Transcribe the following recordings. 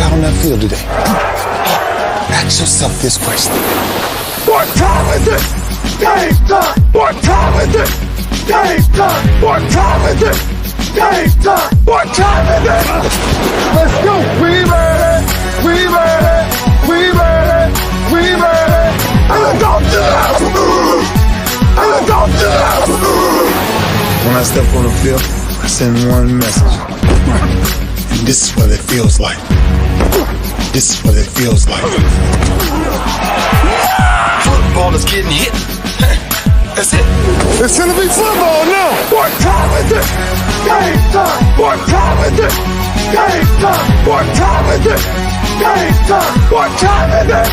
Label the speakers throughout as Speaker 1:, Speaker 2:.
Speaker 1: out on that field today, ask yourself this question.
Speaker 2: What time is it? Game time! What time is it? Game time! What time is it? Game time! What time is it? Let's go! We ready! We ready! We ready! We ready! And let's go to the house! And let's go to the house!
Speaker 1: When I step on the field, I send one message. And this is what it feels like. This is what it feels like. Football is getting hit. That's it.
Speaker 2: It's gonna be football now. What time is it? Game time. What time is it? Game time. What time is it? Game time. What time is it?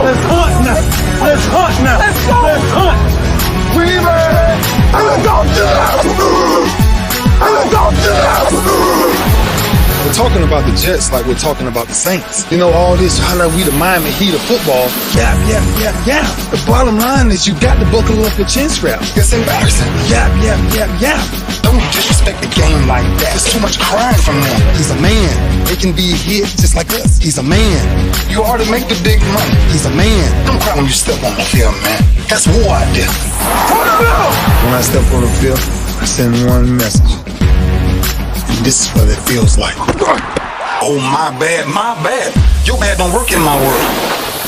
Speaker 2: Let's hunt now. Let's hunt now. Let's go. Let's hunt. We ready? And let's go to the house. And let's go to the house.
Speaker 1: We're talking about the Jets like we're talking about the Saints. You know, all this, how like we the Miami Heat of football. Yeah. The bottom line is you got to buckle up your chin strap. It's embarrassing. Yeah. Don't disrespect the game like that. There's too much crying from them. He's a man. They can be hit just like us. He's a man. You already make the big money. He's a man. Don't cry when you step on the field, man. That's war out there. When I step on the field, I send one message. This is what it feels like. Oh, my bad. Your bad don't work in my world.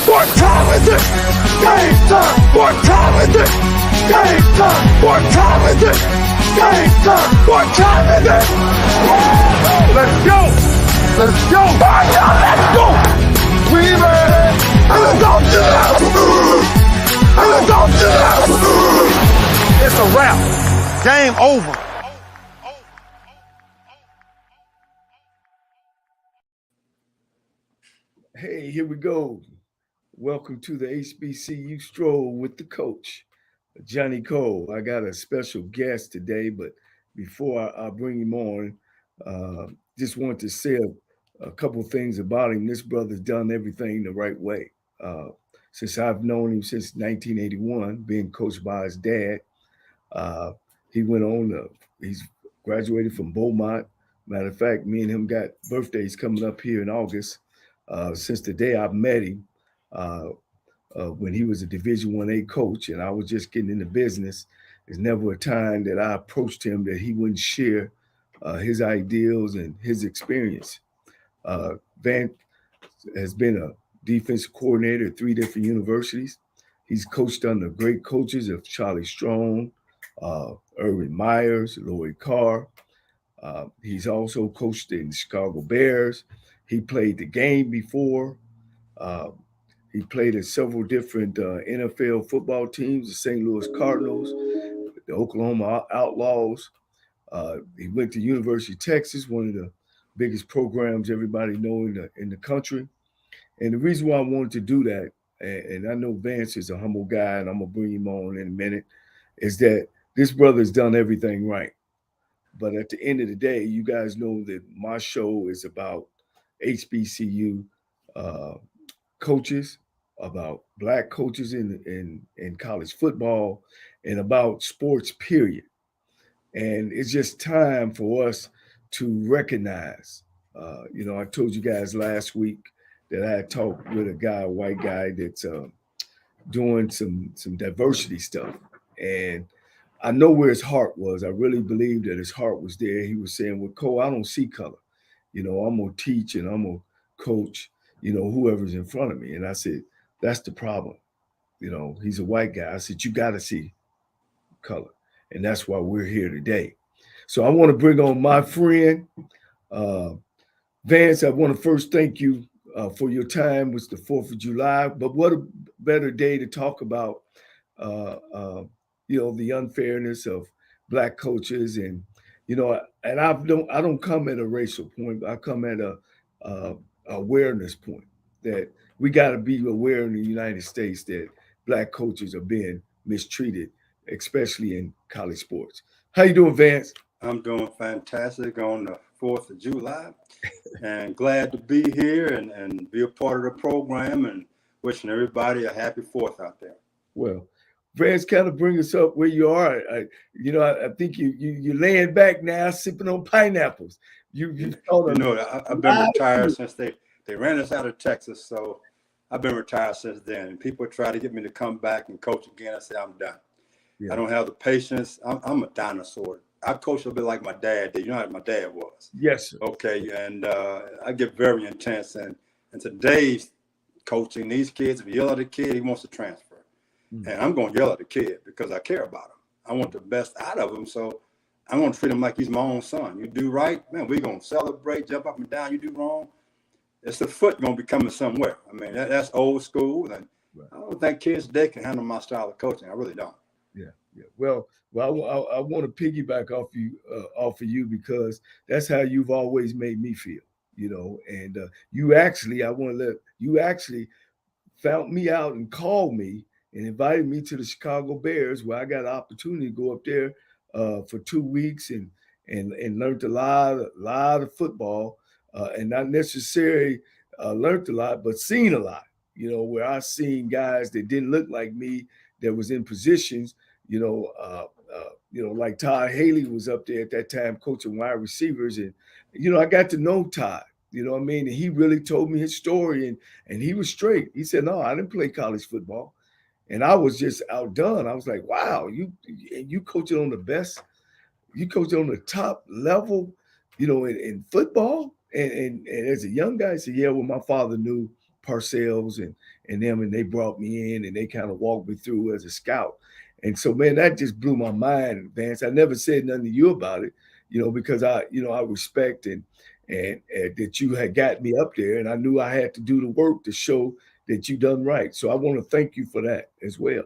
Speaker 2: What time is it? Game time. What time is it? Game time. What time is it? Game time. What time is it? Let's go. Let's go. Let's go. We ready? And let's go to the house. And let's go to the house. It's a wrap. Game over. Hey, here we go. Welcome to the HBCU Stroll with the coach, Johnnie Cole. I got a special guest today, but before I bring him on, just want to say a couple things about him. This brother's done everything the right way. Since I've known him since 1981, being coached by his dad, he went on, he's graduated from Beaumont. Matter of fact, me and him got birthdays coming up here in August. Since the day I met him, when he was a Division I-A coach and I was just getting into business, there's never a time that I approached him that he wouldn't share his ideals and his experience. Vance has been a defensive coordinator at 3 different universities. He's coached under great coaches of Charlie Strong, Urban Myers, Lloyd Carr. He's also coached in the Chicago Bears. He played the game before. He played at several different NFL football teams, the St. Louis Cardinals, the Oklahoma Outlaws. He went to University of Texas, one of the biggest programs everybody knows in the country. And the reason why I wanted to do that, and I know Vance is a humble guy, and I'm going to bring him on in a minute, is that this brother's done everything right. But at the end of the day, you guys know that my show is about HBCU coaches, about Black coaches in college football, and about sports, period. And it's just time for us to recognize. I told you guys last week that I had talked with a white guy that's doing some diversity stuff. And I know where his heart was. I really believe that his heart was there. He was saying, well, Cole, I don't see color. I'm going to teach and I'm going to coach, whoever's in front of me. And I said, that's the problem. He's a white guy. I said, you got to see color. And that's why we're here today. So I want to bring on my friend, Vance. I want to first thank you for your time. It was the 4th of July. But what a better day to talk about, the unfairness of Black coaches. And and I don't come at a racial point, but I come at a awareness point that we got to be aware in the United States that Black coaches are being mistreated, especially in college sports. How you doing, Vance?
Speaker 3: I'm doing fantastic on the 4th of July and glad to be here and be a part of the program and wishing everybody a happy 4th out there.
Speaker 2: Well, Vance, kind of bring us up where you are. I think you're laying back now, sipping on pineapples. You saw them.
Speaker 3: I've been retired since they ran us out of Texas, so I've been retired since then. And people try to get me to come back and coach again. I say I'm done. Yeah. I don't have the patience. I'm a dinosaur. I coach a bit like my dad did. You know how my dad was.
Speaker 2: Yes, sir.
Speaker 3: Okay, and I get very intense. And today's coaching, these kids, if you yell at a kid, he wants to transfer. Mm-hmm. And I'm going to yell at the kid because I care about him. I want the best out of him, so I'm going to treat him like he's my own son. You do right, man, we're going to celebrate, jump up and down. You do wrong, it's the foot going to be coming somewhere. I mean, that's old school. And right. I don't think kids today can handle my style of coaching. I really don't.
Speaker 2: Yeah. Well, I want to piggyback off of you because that's how you've always made me feel, and you actually found me out and called me and invited me to the Chicago Bears, where I got an opportunity to go up there for 2 weeks and learned a lot of football, and not necessarily learned a lot, but seen a lot, where I seen guys that didn't look like me that was in positions, like Todd Haley was up there at that time coaching wide receivers. And, I got to know Todd, and he really told me his story and he was straight. He said, no, I didn't play college football. And I was just outdone. I was like, wow, you coaching on the best, you coaching on the top level, in football. And as a young guy, I said, yeah, well, my father knew Parcells and them, and they brought me in and they kind of walked me through as a scout. And so, man, that just blew my mind, Vance. I never said nothing to you about it, because I respect and that you had got me up there, and I knew I had to do the work to show that you done right. So I want to thank you for that as well.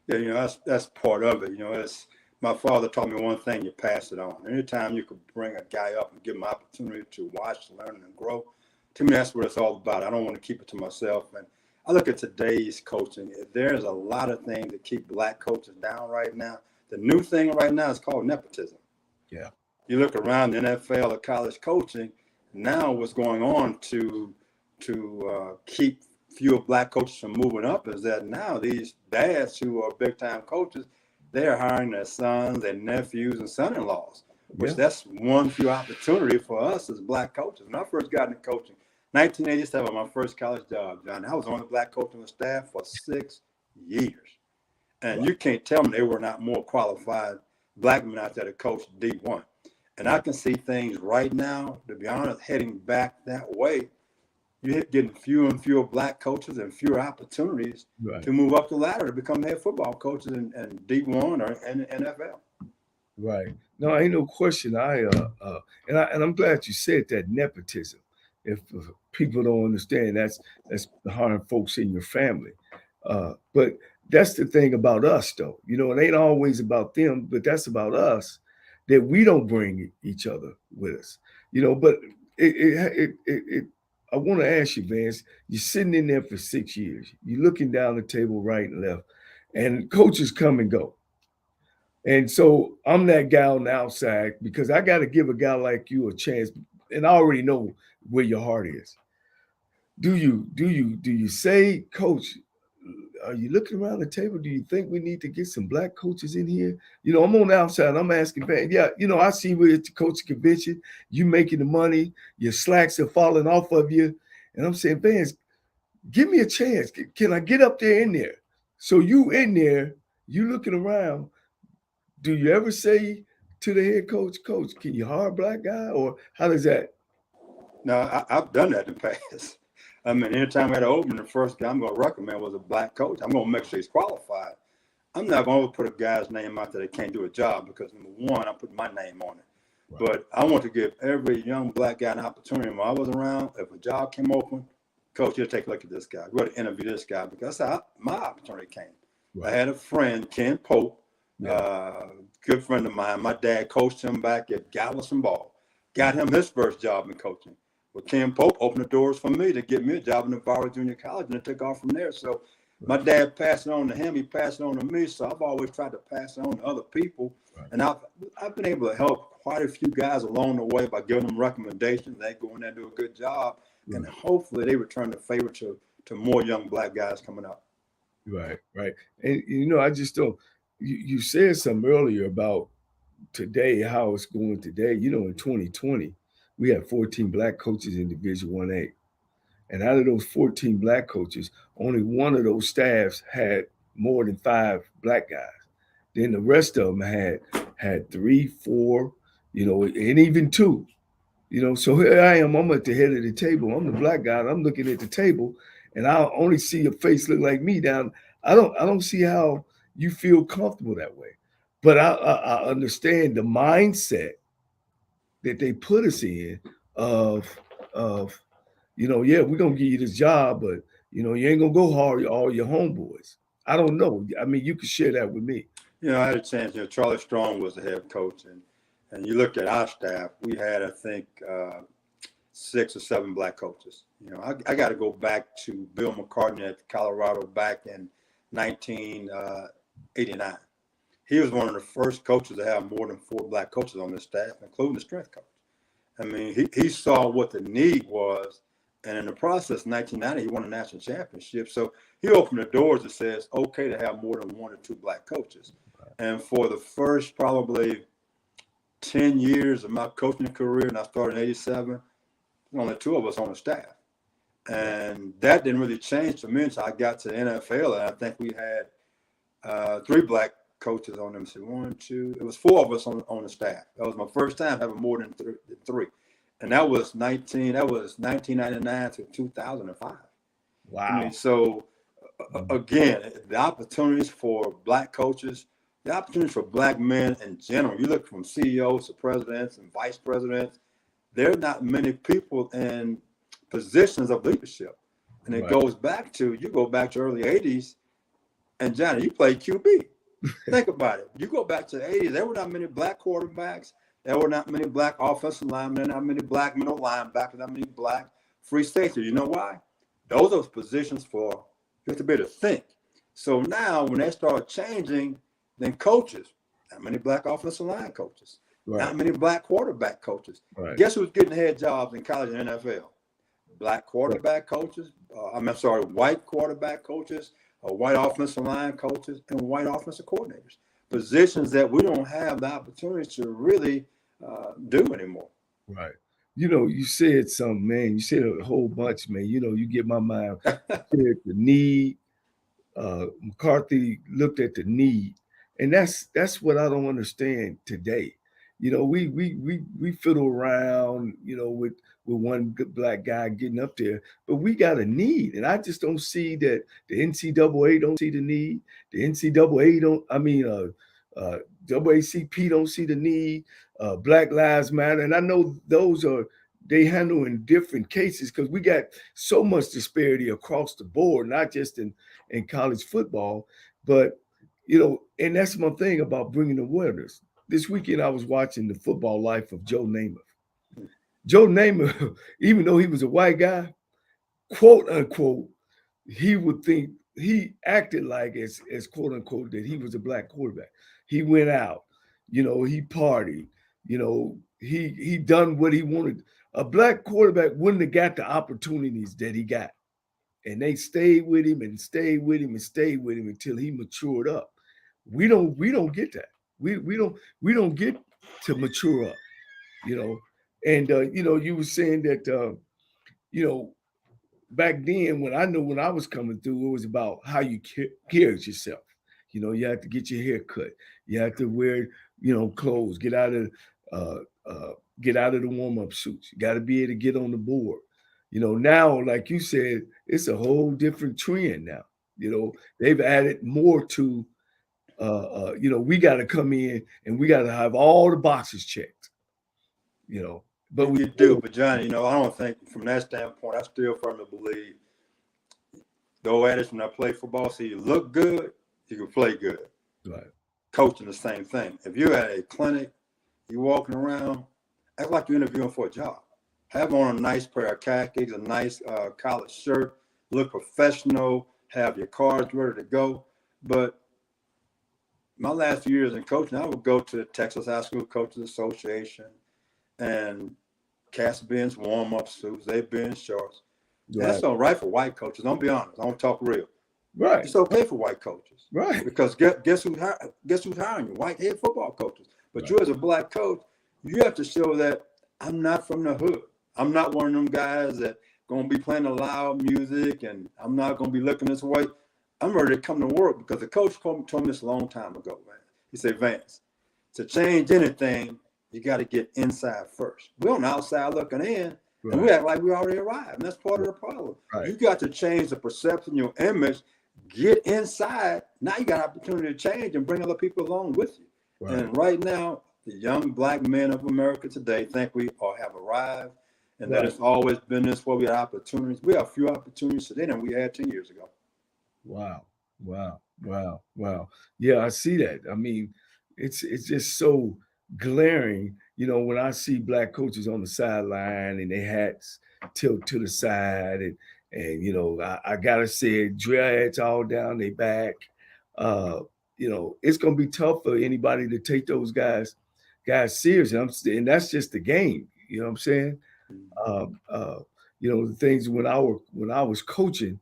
Speaker 3: Yeah, that's part of it. It's my father taught me one thing: you pass it on. Anytime you could bring a guy up and give him an opportunity to watch, learn, and grow, to me, that's what it's all about. I don't want to keep it to myself. And I look at today's coaching. There's a lot of things that keep black coaches down right now. The new thing right now is called nepotism.
Speaker 2: Yeah.
Speaker 3: You look around the NFL or college coaching, now what's going on to keep fewer black coaches from moving up is that now these dads who are big-time coaches, they're hiring their sons, their nephews, and son-in-laws, which that's one few opportunity for us as black coaches. When I first got into coaching, 1987, my first college job, John, I was on the black coaching staff for 6 years. And you can't tell me they were not more qualified black men out there to coach D1. And I can see things right now, to be honest, heading back that way. You're getting fewer and fewer black coaches and fewer opportunities to move up the ladder to become head football coaches in D1 or in the NFL.
Speaker 2: Right. No, ain't no question. And I'm glad you said that, nepotism. If people don't understand, that's hiring folks in your family. But that's the thing about us, though. It ain't always about them, but that's about us, that we don't bring each other with us. But I want to ask you, Vance, you're sitting in there for 6 years. You're looking down the table right and left, and coaches come and go. And so I'm that guy on the outside because I got to give a guy like you a chance. And I already know where your heart is. Do you say, Coach, are you looking around the table? Do you think we need to get some black coaches in here? I'm on the outside. I'm asking, yeah, I see we're at the coaching convention. You making the money. Your slacks are falling off of you. And I'm saying, Vance, give me a chance. Can I get up there in there? So you in there, you looking around. Do you ever say to the head coach, Coach, can you hire a black guy? Or how does that?
Speaker 3: No, I've done that in the past. I mean, anytime I had to open, the first guy I'm going to recommend was a black coach. I'm going to make sure he's qualified. I'm not going to put a guy's name out there that can't do a job because, number one, I put my name on it. Right. But I want to give every young black guy an opportunity. When I was around, if a job came open, Coach, you'll take a look at this guy. Go to interview this guy because that's how my opportunity came. Right. I had a friend, Ken Pope, good friend of mine. My dad coached him back at Galveston Ball. Got him his first job in coaching. But Ken Pope opened the doors for me to get me a job in Navarro Junior College, and it took off from there. So my dad passed it on to him. He passed it on to me. So I've always tried to pass it on to other people. Right. And I've been able to help quite a few guys along the way by giving them recommendations. They go in there and do a good job. Right. And hopefully they return the favor to more young black guys coming up.
Speaker 2: Right. And, I just don't. You said something earlier about today, how it's going today, in 2020. we had 14 black coaches in Division 1A. And out of those 14 black coaches, only one of those staffs had more than 5 black guys. Then the rest of them had 3, 4, and even 2. So here I am. I'm at the head of the table. I'm the black guy. And I'm looking at the table, and I only see a face look like me down. I don't see how you feel comfortable that way. But I understand the mindset that they put us in of yeah, we're gonna give you this job, but you ain't gonna go hard all your homeboys. I don't know. I mean, you could share that with me.
Speaker 3: I had a chance. Charlie Strong was the head coach, and you look at our staff. We had, I think, 6 or 7 black coaches. I got to go back to Bill McCartney at Colorado back in 1989. He was one of the first coaches to have more than 4 black coaches on his staff, including the strength coach. I mean, he saw what the need was, and in the process, 1990, he won a national championship. So he opened the doors that says, okay, to have more than 1 or 2 black coaches. And for the first probably 10 years of my coaching career, and I started in 87, only 2 of us on the staff. And that didn't really change to me until I got to the NFL, and I think we had 3 black coaches on them. So 1, 2, it was 4 of us on the staff. That was my first time having more than 3. And that was 1999 to 2005.
Speaker 2: Wow.
Speaker 3: I mean, so again, the opportunities for black coaches, the opportunities for black men in general, you look from CEOs to presidents and vice presidents, there are not many people in positions of leadership. And it goes back to, you go back to early 80s, and Johnny, you played QB. Think about it. You go back to the 80s, there were not many black quarterbacks. There were not many black offensive linemen, not many black middle linebackers, not many black free safeties. You know why? Those are positions for you have to be able to think. So now when they start changing, then coaches, not many black offensive line coaches, not many black quarterback coaches. Guess who's getting head jobs in college and NFL? Black quarterback coaches, white quarterback coaches, white offensive line coaches, and white offensive coordinators. Positions that we don't have the opportunity to really do anymore.
Speaker 2: Right. You said something, man. You said a whole bunch, man. You get my mind. The need. McCarthy looked at the need, and that's what I don't understand today. We fiddle around, with one good black guy getting up there, but we got a need, and I just don't see that the NCAA don't see the need. The NCAA don't. I mean, WACP don't see the need. Black Lives Matter, and I know they handle in different cases because we got so much disparity across the board, not just in college football, but and that's my thing about bringing awareness. This weekend I was watching the football life of Joe Namath. Joe Namath, even though he was a white guy, quote unquote, he would think he acted like as quote unquote that he was a black quarterback. He went out, he partied, he done what he wanted. A black quarterback wouldn't have got the opportunities that he got. And they stayed with him and stayed with him and stayed with him until he matured up. We don't get that. We don't get to mature up, And you were saying that back then when I was coming through, it was about how you carried yourself. You have to get your hair cut. You have to wear, clothes, get out of the warm-up suits. You got to be able to get on the board. Now, like you said, it's a whole different trend now. They've added more to, we got to come in and we got to have all the boxes checked, But
Speaker 3: we do. But Johnny, I don't think from that standpoint, I still firmly believe the old adage when I play football, so you look good, you can play good.
Speaker 2: Right.
Speaker 3: Coaching the same thing. If you're at a clinic, you're walking around, act like you're interviewing for a job. Have on a nice pair of khakis, a nice collared shirt, look professional, have your cards ready to go. But my last few years in coaching, I would go to the Texas High School Coaches Association and cast be in warm-up suits. They've been in shorts. Right. That's all right for white coaches. Don't be honest. I don't talk real.
Speaker 2: Right.
Speaker 3: It's okay for white coaches.
Speaker 2: Right.
Speaker 3: Because guess who's hiring you? White head football coaches. But you as a black coach, you have to show that I'm not from the hood. I'm not one of them guys that going to be playing the loud music, and I'm not going to be looking this way. I'm ready to come to work because the coach told me this a long time ago, man. He said, Vance, to change anything, you got to get inside first. We're on the outside looking in, and we act like we already arrived. And that's part of the problem.
Speaker 2: Right.
Speaker 3: You got to change the perception, your image, get inside. Now you got an opportunity to change and bring other people along with you.
Speaker 2: Right.
Speaker 3: And right now, the young black men of America today think we all have arrived, and that it's always been this way. We have opportunities. We have fewer opportunities today than we had 10 years ago.
Speaker 2: Wow. Yeah, I see that. I mean, it's just so glaring, when I see black coaches on the sideline and their hats tilt to the side, and I gotta say it, dreads all down their back. It's gonna be tough for anybody to take those guys serious. And that's just the game. You know what I'm saying? The things when I was coaching,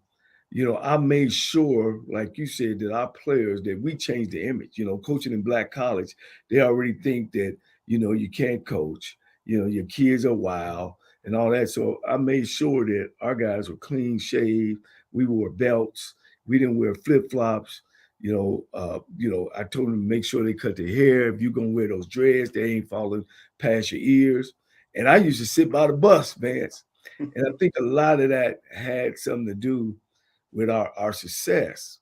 Speaker 2: I made sure, like you said, that our players, that we changed the image. Coaching in black college, they already think that, you can't coach, your kids are wild and all that. So I made sure that our guys were clean shaved. We wore belts. We didn't wear flip-flops. I told them to make sure they cut their hair. If you're gonna wear those dreads, they ain't falling past your ears. And I used to sit by the bus, Vance. And I think a lot of that had something to do with our success,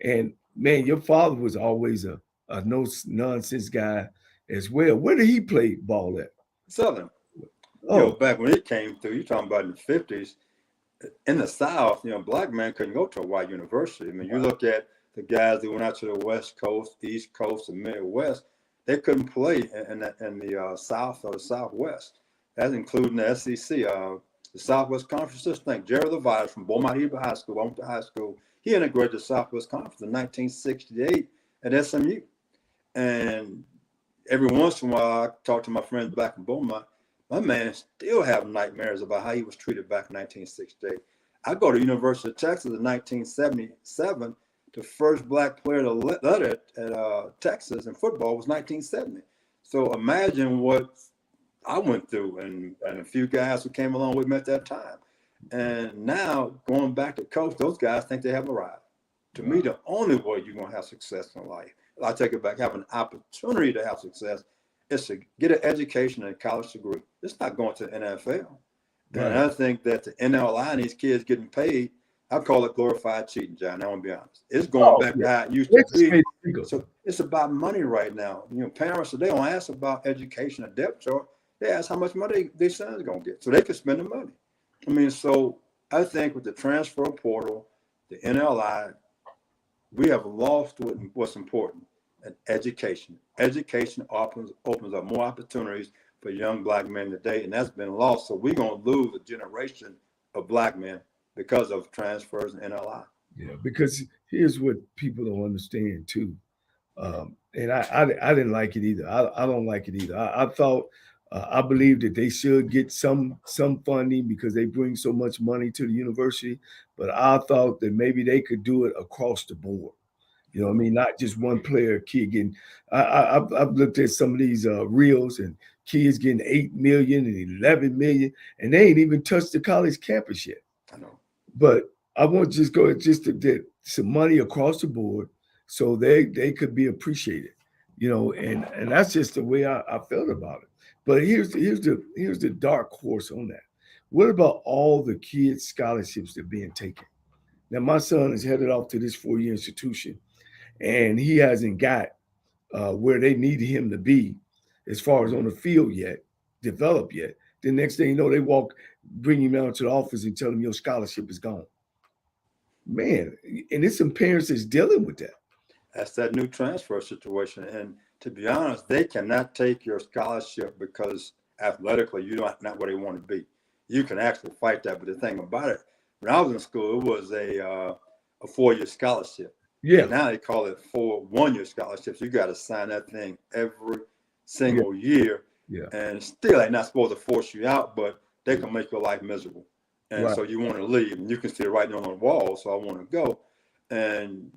Speaker 2: And man, your father was always a no nonsense guy as well. Where did he play ball at?
Speaker 3: Southern.
Speaker 2: Oh,
Speaker 3: Back when it came through, you're talking about in the 50s, in the South, black men couldn't go to a white university. I mean, you look at the guys that went out to the West Coast, East Coast, and Midwest, they couldn't play in the South or the Southwest. That's including the SEC. The Southwest Conference, just think, Jerry Levitas from Beaumont High School, I went to high school. He integrated the Southwest Conference in 1968 at SMU. And every once in a while, I talk to my friends back in Beaumont. My man still have nightmares about how he was treated back in 1968. I go to University of Texas in 1977. The first black player to let it at Texas in football was 1970. So imagine what I went through and a few guys who came along with me at that time. And now going back to coach, those guys think they have arrived. To me, the only way you're going to have success in life, I take it back, have an opportunity to have success, is to get an education and a college degree. It's not going to the NFL. Right. And I think that the NLI and these kids getting paid, I call it glorified cheating, John. I want to be honest. It's going back to how it used to be. So it's about money right now. Parents today don't ask about education or depth chart. They ask how much money their son's going to get so they can spend the money. I mean, so I think with the transfer portal, the NLI, we have lost what's important, and education. Education opens up more opportunities for young black men today, and that's been lost. So we're going to lose a generation of black men because of transfers and NLI.
Speaker 2: Yeah, because here's what people don't understand too. And I didn't like it either. I don't like it either. I thought I believe that they should get some funding because they bring so much money to the university. But I thought that maybe they could do it across the board. You know what I mean? Not just one player, kid getting. I've looked at some of these reels and kids getting 8 million and 11 million, and they ain't even touched the college campus yet.
Speaker 3: I know.
Speaker 2: But I want to just go to get some money across the board so they could be appreciated, and that's just the way I felt about it. But here's the dark horse on that. What about all the kids' scholarships that are being taken? Now, my son is headed off to this 4-year institution, and he hasn't got where they need him to be as far as on the field yet, developed yet. The next thing you know, they bring him down to the office and tell him your scholarship is gone. Man, and there's some parents that's dealing with that.
Speaker 3: That's that new transfer situation. And to be honest, they cannot take your scholarship because athletically you're not where they want to be. You can actually fight that. But the thing about it, when I was in school, it was a 4-year scholarship.
Speaker 2: Yeah.
Speaker 3: And now they call it 4 1-year scholarships. You got to sign that thing every single year.
Speaker 2: Yeah.
Speaker 3: And still, they're not supposed to force you out, but they can make your life miserable. And so you want to leave, and you can see it right there on the wall. So I want to go. And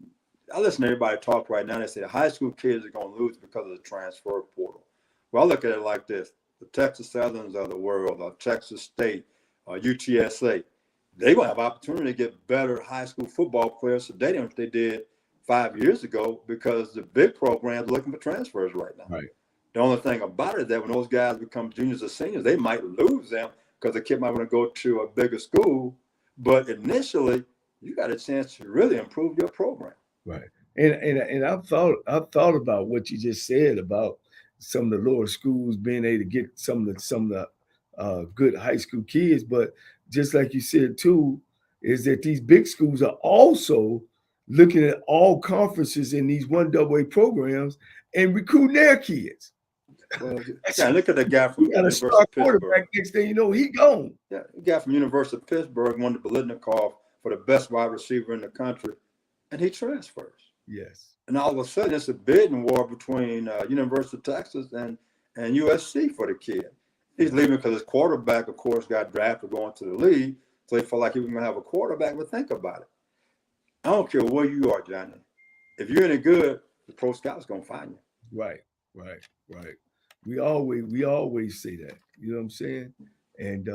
Speaker 3: I listen to everybody talk right now. They say the high school kids are going to lose because of the transfer portal. Well, I look at it like this. the Texas Southerns of the world, or Texas State, or UTSA, they're going to have opportunity to get better high school football players today than they did 5 years ago, because the big programs are looking for transfers right now.
Speaker 2: Right.
Speaker 3: The only thing about it is that when those guys become juniors or seniors, they might lose them because the kid might want to go to a bigger school. But initially, you got a chance to really improve your program.
Speaker 2: Right. And I've thought about what you just said about some of the lower schools being able to get some of the good high school kids. But just like you said too, is that these big schools are also looking at all conferences in these 1AA programs and recruiting their kids.
Speaker 3: Well, yeah, look at the guy from
Speaker 2: You got a
Speaker 3: University
Speaker 2: star
Speaker 3: of Pittsburgh.
Speaker 2: quarterback, next thing you know, he gone.
Speaker 3: Yeah, the guy from University of Pittsburgh won the Biletnikoff for the best wide receiver in the country, and he transfers.
Speaker 2: Yes.
Speaker 3: And all of a sudden, it's a bidding war between University of Texas and USC for the kid. He's leaving because his quarterback, of course, got drafted going to the league, so he felt like he was going to have a quarterback. But think about it. I don't care where you are, Johnny. If you're any good, the pro scout's going to find you.
Speaker 2: Right. We always say that. You know what I'm saying? And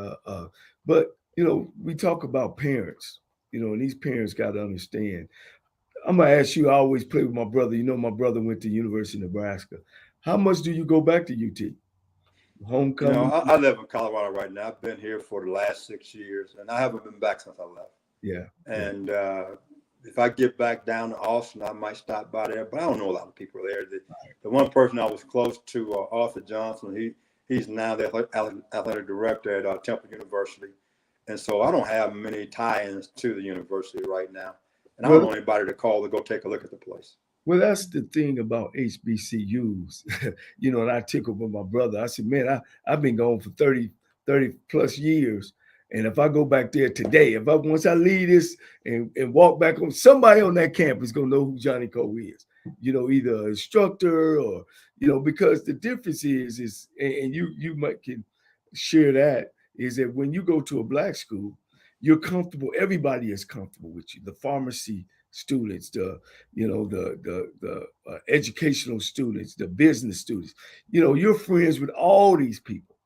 Speaker 2: but we talk about parents, and these parents got to understand. I'm gonna ask you, I always play with my brother. My brother went to University of Nebraska. How much do you go back to UT? Homecoming?
Speaker 3: I live in Colorado right now. I've been here for the last 6 years, and I haven't been back since I left.
Speaker 2: Yeah.
Speaker 3: And if I get back down to Austin, I might stop by there, but I don't know a lot of people there. The one person I was close to, Arthur Johnson, he's now the athletic director at Temple University. And so I don't have many tie-ins to the university right now. And I don't know anybody to call to go take a look at the place.
Speaker 2: Well, that's the thing about HBCUs, and I tickled with my brother. I said, man, I've been gone for 30 plus years. And if I go back there today, once I leave this and walk back home, somebody on that campus is going to know who Johnnie Cole is, either an instructor or, because the difference is, and you can share that, is that when you go to a black school, you're comfortable. Everybody is comfortable with you. The pharmacy students, the educational students, the business students, you're friends with all these people.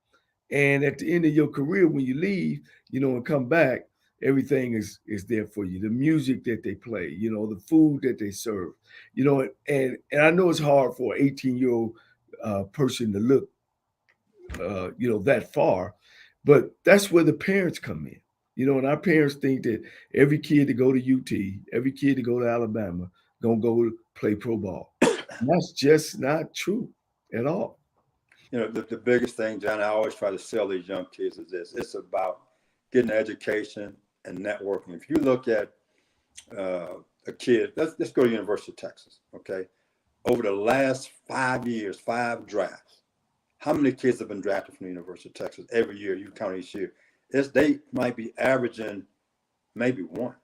Speaker 2: And at the end of your career, when you leave, and come back, everything is there for you. The music that they play, the food that they serve, and I know it's hard for an 18-year-old person to look, that far, but that's where the parents come in. And our parents think that every kid to go to UT, every kid to go to Alabama, gonna go play pro ball. And that's just not true at all.
Speaker 3: The biggest thing, John, I always try to sell these young kids is this. It's about getting education and networking. If you look at a kid, let's go to University of Texas, okay? Over the last 5 years, 5 drafts, how many kids have been drafted from the University of Texas every year? You count each year. They might be averaging maybe 1.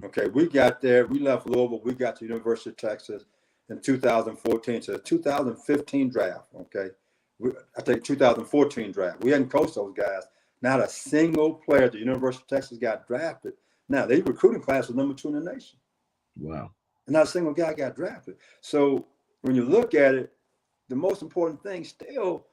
Speaker 3: Okay, we got there. We left Louisville. We got to University of Texas in 2014. So the 2015 draft, okay? I think 2014 draft. We hadn't coached those guys. Not a single player at the University of Texas got drafted. Now, their recruiting class was number 2 in the nation.
Speaker 2: Wow.
Speaker 3: And not a single guy got drafted. So when you look at it, the most important thing still,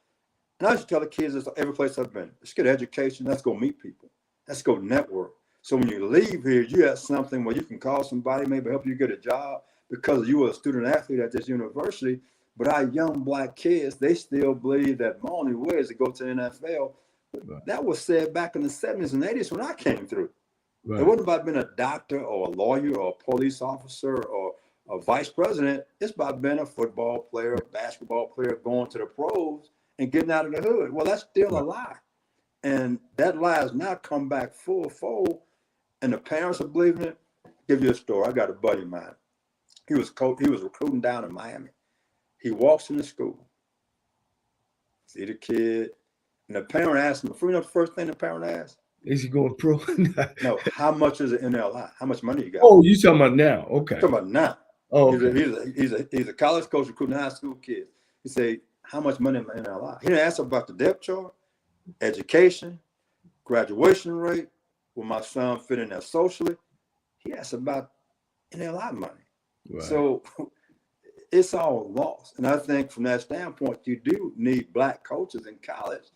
Speaker 3: and I used to tell the kids this every place I've been, let's get education, let's go meet people, let's go network. So when you leave here, you have something where you can call somebody, maybe help you get a job because you were a student athlete at this university. But our young black kids, they still believe that my only way is to go to the NFL. Right. That was said back in the 70s and 80s when I came through. Right. It wasn't about being a doctor or a lawyer or a police officer or a vice president. It's about being a football player, a basketball player, going to the pros and getting out of the hood. Well, that's still a lie. And that lie has now come back full fold, and the parents are believing it. Give you a story. I got a buddy of mine. He was recruiting down in Miami. He walks into school, see the kid, and the parent asks him, the first thing the parent asks?
Speaker 2: Is he going pro?
Speaker 3: No, how much is it in NLI? How much money you got?
Speaker 2: Oh, you talking about now. Okay.
Speaker 3: I'm talking about now.
Speaker 2: Oh, okay.
Speaker 3: He's a college coach recruiting high school kids. He say, how much money in NLI? He didn't ask about the depth chart, education, graduation rate, will my son fit in there socially? He asked about NLI money. Right. So it's all lost. And I think from that standpoint, you do need black coaches in college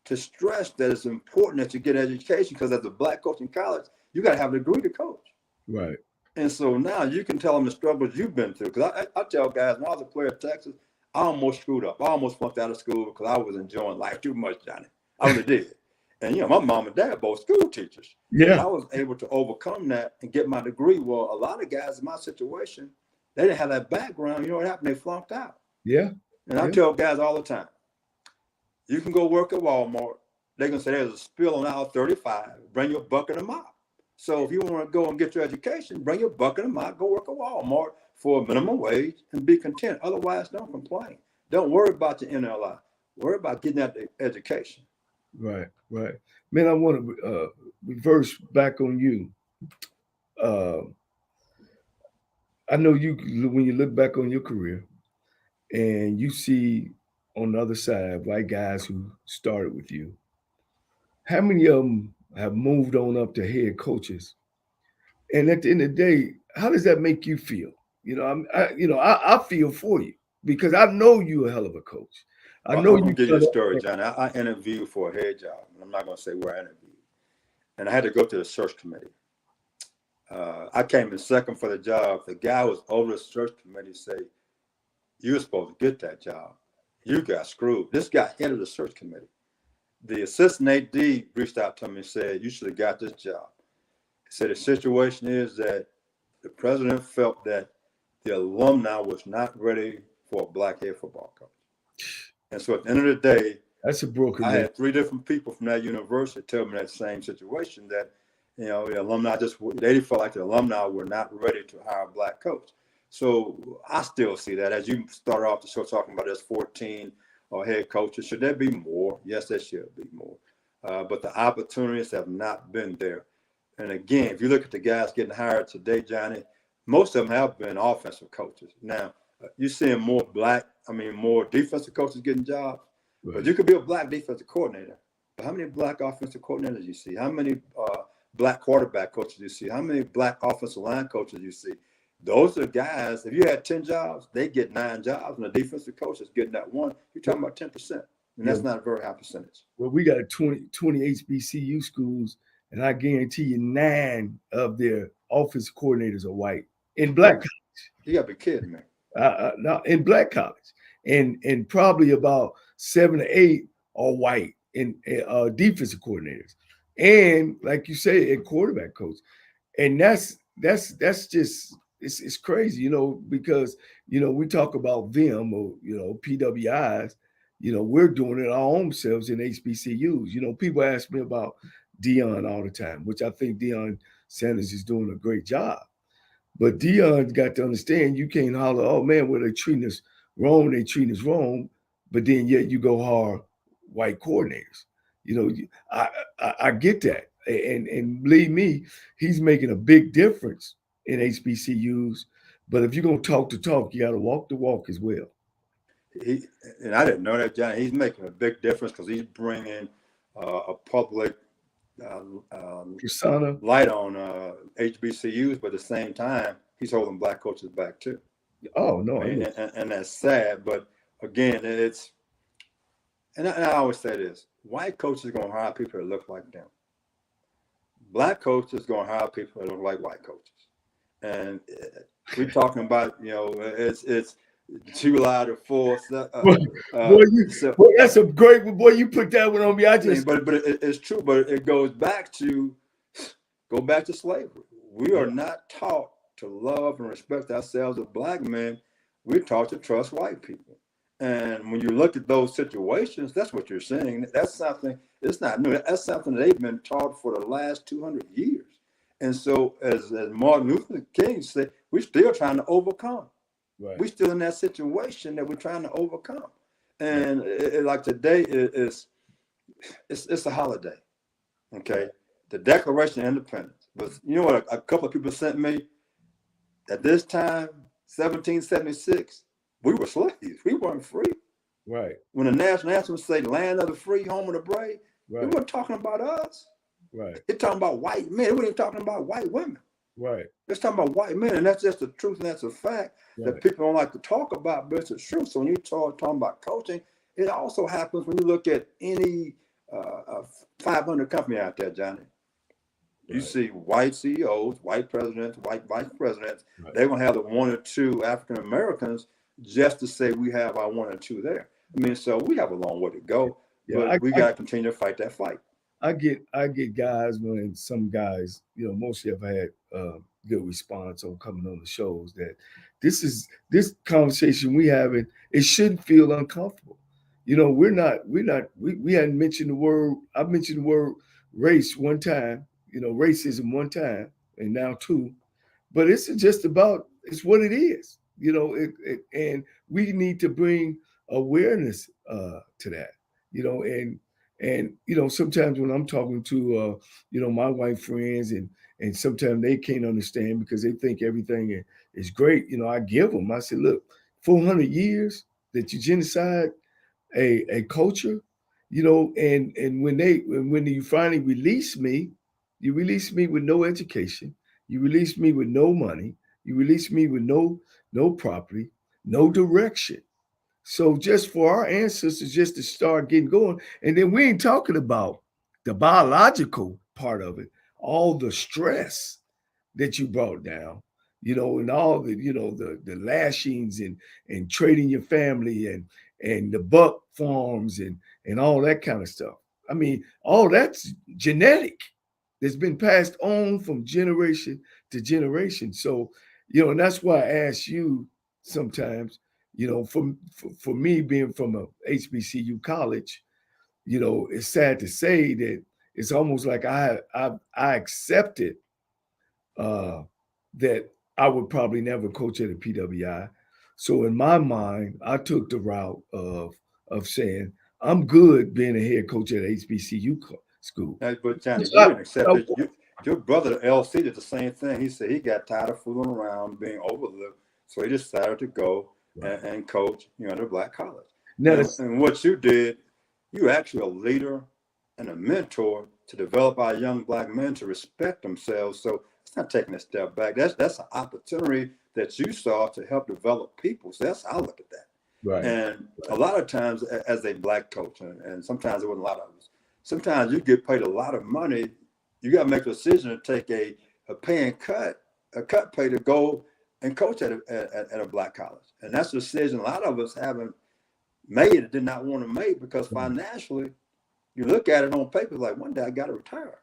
Speaker 3: to stress that it's important that you get education, because as a black coach in college, you got to have a degree to coach.
Speaker 2: Right.
Speaker 3: And so now you can tell them the struggles you've been through. Because I tell guys, when I was a player at Texas, I almost screwed up. I almost flunked out of school because I was enjoying life too much, Johnny. I really did. And, my mom and dad both school teachers.
Speaker 2: Yeah.
Speaker 3: But I was able to overcome that and get my degree. Well, a lot of guys in my situation, they didn't have that background. You know what happened? They flunked out.
Speaker 2: Yeah.
Speaker 3: And I tell guys all the time, you can go work at Walmart. They're going to say there's a spill on aisle 35. Bring your bucket and mop. So if you want to go and get your education, bring your bucket and mop, go work at Walmart for a minimum wage and be content. Otherwise, don't complain. Don't worry about your NLI. Worry about getting that education.
Speaker 2: Right. Man, I want to reverse back on you. I know you, when you look back on your career and you see on the other side white guys who started with you, how many of them have moved on up to head coaches? And at the end of the day, how does that make you feel? I feel for you because I know you're a hell of a coach. I know
Speaker 3: I'm gonna
Speaker 2: you.
Speaker 3: give you a story, John. I interviewed for a head job. I'm not gonna say where I interviewed, and I had to go to the search committee. I came in second for the job. The guy was over the search committee said, "You were supposed to get that job. You got screwed." This guy headed the search committee. The assistant AD reached out to me and said, "You should have got this job." He said the situation is that the president felt that the alumni was not ready for a black head football coach. And so at the end of the day,
Speaker 2: that's a broken.
Speaker 3: I had 3 different people from that university tell me that same situation, that the alumni they felt like the alumni were not ready to hire a black coach. So I still see that, as you start off the show talking about, there's 14 head coaches. Should there be more? Yes, there should be more. But the opportunities have not been there. And again, if you look at the guys getting hired today, Johnny, most of them have been offensive coaches. Now, you're seeing more defensive coaches getting jobs. Right. But you could be a black defensive coordinator. But how many black offensive coordinators do you see? How many black quarterback coaches do you see? How many black offensive line coaches do you see? Those are guys, if you had 10 jobs, they get 9 jobs, and the defensive coach is getting that one. You're talking about 10%. And that's not a very high percentage.
Speaker 2: Well, we got 20 HBCU schools, and I guarantee you 9 of their offensive coordinators are white in black college.
Speaker 3: You got to be kidding me.
Speaker 2: No, in black college, and probably about 7 or 8 are white in defensive coordinators, and like you say, a quarterback coach, and that's just it's crazy, because we talk about them or PWIs, we're doing it our own selves in HBCUs. People ask me about Deion all the time, which I think Deion Sanders is doing a great job. But Deion's got to understand you can't holler, "Oh man, well, they treating us wrong, but then yet you go hard white coordinators. I get that. And believe me, he's making a big difference in HBCUs. But if you're gonna talk the talk, you gotta walk the walk as well.
Speaker 3: And I didn't know that, Johnny. He's making a big difference because he's bringing a public
Speaker 2: persona
Speaker 3: light on HBCUs, but at the same time, he's holding black coaches back too.
Speaker 2: Oh no,
Speaker 3: and that's sad. But again, and I always say this: white coaches are going to hire people that look like them. Black coaches are going to hire people that look like white coaches. And we're talking about, it's July the 4th.
Speaker 2: That's a great boy. You put that one on me.
Speaker 3: But it's true. But it goes back to slavery. We are not taught to love and respect ourselves as black men. We're taught to trust white people. And when you look at those situations, that's what you're saying. That's something. It's not new. That's something that they've been taught for the last 200 years. And so, as Martin Luther King said, we're still trying to overcome. Right. We're still in that situation that we're trying to overcome. And like today it's a holiday, okay? The Declaration of Independence. But you know what a couple of people sent me? At this time, 1776, we were slaves. We weren't free.
Speaker 2: Right.
Speaker 3: When the national anthem say "Land of the free, home of the brave," right. They weren't talking about us.
Speaker 2: Right.
Speaker 3: They're talking about white men. They weren't even talking about white women.
Speaker 2: Right.
Speaker 3: Let's talk about white men, and that's just the truth, and that's a fact that
Speaker 2: Right.
Speaker 3: people don't like to talk about, but it's the truth. So when you talking about coaching, it also happens when you look at any 500 company out there, Johnny. You
Speaker 2: Right.
Speaker 3: see white CEOs, white presidents, white vice presidents.
Speaker 2: Right.
Speaker 3: They're gonna have the one or two African Americans just to say we have our one or two there. I mean, so we have a long way to go,
Speaker 2: Yeah.
Speaker 3: but we got to continue to fight that fight.
Speaker 2: I get guys when some guys, mostly have had good response on coming on the shows that this conversation we having, it shouldn't feel uncomfortable. We hadn't mentioned the word. I mentioned the word race one time, racism one time, and now two. But it's just about it's what it is, and we need to bring awareness to that, and sometimes when I'm talking to my white friends, and sometimes they can't understand because they think everything is great. I give them. I said, look, 400 years that you genocide a culture, and when you finally release me, you release me with no education, you release me with no money, you release me with no property, no direction. So just for our ancestors just to start getting going, and then we ain't talking about the biological part of it, all the stress that you brought down, and all the, the lashings and trading your family and the buck farms and all that kind of stuff. I mean, all that's genetic that's been passed on from generation to generation. So, and that's why I ask you sometimes, for me being from a HBCU college, it's sad to say that it's almost like I accepted uh, that I would probably never coach at a PWI. So in my mind, I took the route of saying I'm good being a head coach at HBCU school.
Speaker 3: But Johnny, you
Speaker 2: I,
Speaker 3: didn't accept it. Your brother LC did the same thing. He said he got tired of fooling around, being overlooked, so he decided to go and coach, at a black college.
Speaker 2: now,
Speaker 3: And what you did, you actually a leader and a mentor to develop our young black men to respect themselves. So it's not taking a step back. That's an opportunity that you saw to help develop people. So that's how I look at that.
Speaker 2: right,
Speaker 3: And a lot of times, as a black coach, and sometimes it wasn't a lot of us, sometimes you get paid a lot of money. You got to make a decision to take a paying cut, a cut pay to go and coach at a black college. And that's a decision a lot of us haven't made or did not want to make because financially, you look at it on paper like one day I got to retire.